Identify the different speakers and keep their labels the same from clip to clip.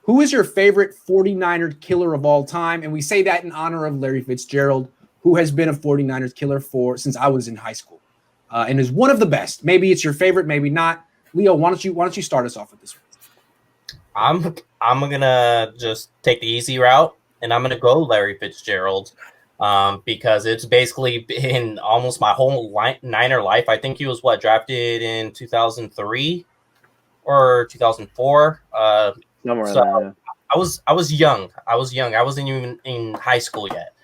Speaker 1: Who is your favorite 49er killer of all time? And we say that in honor of Larry Fitzgerald, who has been a 49ers killer since I was in high school, and is one of the best. Maybe it's your favorite, maybe not. Leo, why don't you start us off with this one?
Speaker 2: I'm gonna just take the easy route, and I'm gonna go Larry Fitzgerald, because it's basically been almost my whole Niner life. I think he was drafted in 2003 or 2004.
Speaker 3: Somewhere
Speaker 2: so
Speaker 3: there, yeah.
Speaker 2: I was young. I wasn't even in high school yet.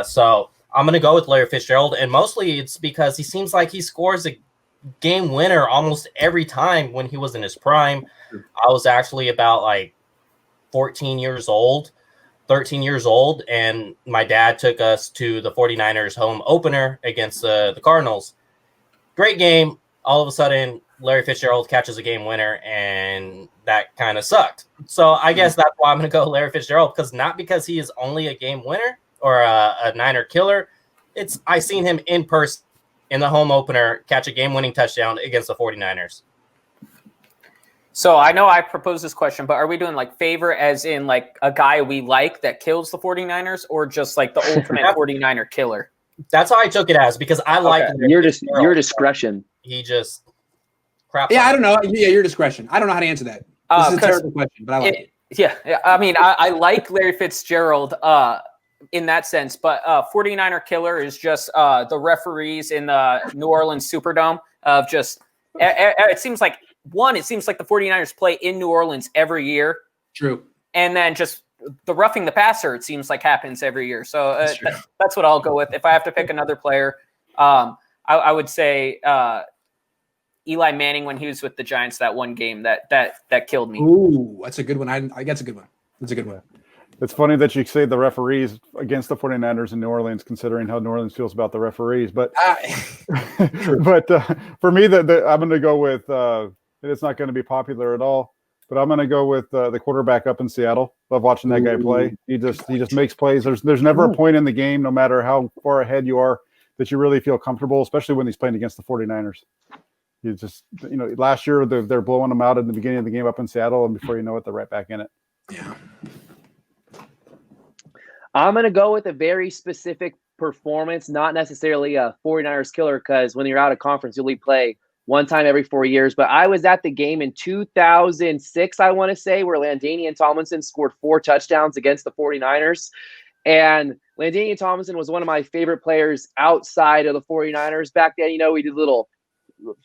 Speaker 2: So I'm gonna go with Larry Fitzgerald, and mostly it's because he seems like he scores a game winner almost every time when he was in his prime. I was actually about 13 years old, and my dad took us to the 49ers home opener against the Cardinals. Great game. All of a sudden, Larry Fitzgerald catches a game winner, and that kind of sucked. So I guess that's why I'm going to go Larry Fitzgerald, not because he is only a game winner or a Niner killer. I seen him in person in the home opener catch a game-winning touchdown against the 49ers.
Speaker 4: So I know I proposed this question, but are we doing favorite as in a guy we like that kills the 49ers, or just the ultimate 49er killer?
Speaker 2: That's how I took it as, because I like
Speaker 3: your discretion.
Speaker 2: He just crap.
Speaker 1: Yeah, I don't know. Yeah, your discretion. I don't know how to answer that. This is a terrible question, but I like it.
Speaker 4: Yeah, I mean, I like Larry Fitzgerald in that sense, but 49er killer is just the referees in the New Orleans Superdome of just it seems like the 49ers play in New Orleans every year.
Speaker 1: True.
Speaker 4: And then just the roughing the passer, it seems like happens every year. So that's what I'll go with. If I have to pick another player, I would say Eli Manning when he was with the Giants that one game that killed me.
Speaker 1: Ooh, that's a good one. That's a good one. That's a good one.
Speaker 5: It's funny that you say the referees against the 49ers in New Orleans, considering how New Orleans feels about the referees. But for me, I'm going to go with it's not going to be popular at all, but I'm going to go with the quarterback up in Seattle. Love watching that guy play. He just makes plays. There's never a point in the game, no matter how far ahead you are, that you really feel comfortable, especially when he's playing against the 49ers. You just, last year they're blowing them out in the beginning of the game up in Seattle, and before you know it, they're right back in it.
Speaker 1: Yeah.
Speaker 3: I'm going to go with a very specific performance, not necessarily a 49ers killer, because when you're out of conference, you only play one time every 4 years. But I was at the game in 2006, I want to say, where LaDainian Tomlinson scored 4 touchdowns against the 49ers. And LaDainian Tomlinson was one of my favorite players outside of the 49ers. Back then, we did a little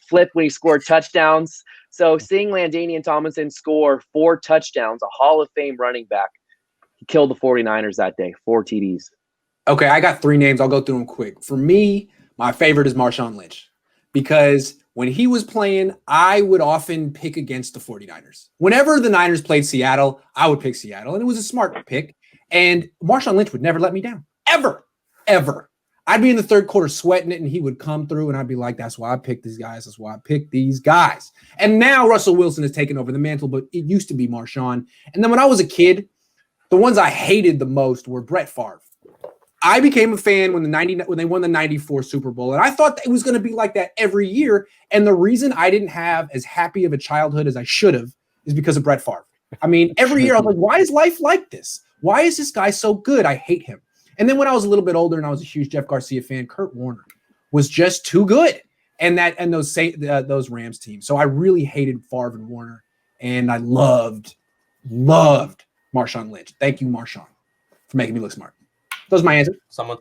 Speaker 3: flip when he scored touchdowns. So seeing LaDainian Tomlinson score 4 touchdowns, a Hall of Fame running back, he killed the 49ers that day, 4 TDs.
Speaker 1: Okay, I got 3 names. I'll go through them quick. For me, my favorite is Marshawn Lynch, because when he was playing, I would often pick against the 49ers. Whenever the Niners played Seattle, I would pick Seattle, and it was a smart pick. And Marshawn Lynch would never let me down, ever. I'd be in the third quarter sweating it, and he would come through, and I'd be like, that's why I picked these guys. That's why I picked these guys. And now Russell Wilson has taken over the mantle, but it used to be Marshawn. And then when I was a kid, the ones I hated the most were Brett Favre. I became a fan when they won the 94 Super Bowl, and I thought it was going to be like that every year. And the reason I didn't have as happy of a childhood as I should have is because of Brett Favre. I mean, every year I was like, why is life like this? Why is this guy so good? I hate him. And then when I was a little bit older and I was a huge Jeff Garcia fan, Kurt Warner was just too good. And those Rams teams. So I really hated Favre and Warner, and I loved Marshawn Lynch. Thank you, Marshawn, for making me look smart. That was my answer.
Speaker 2: Someone.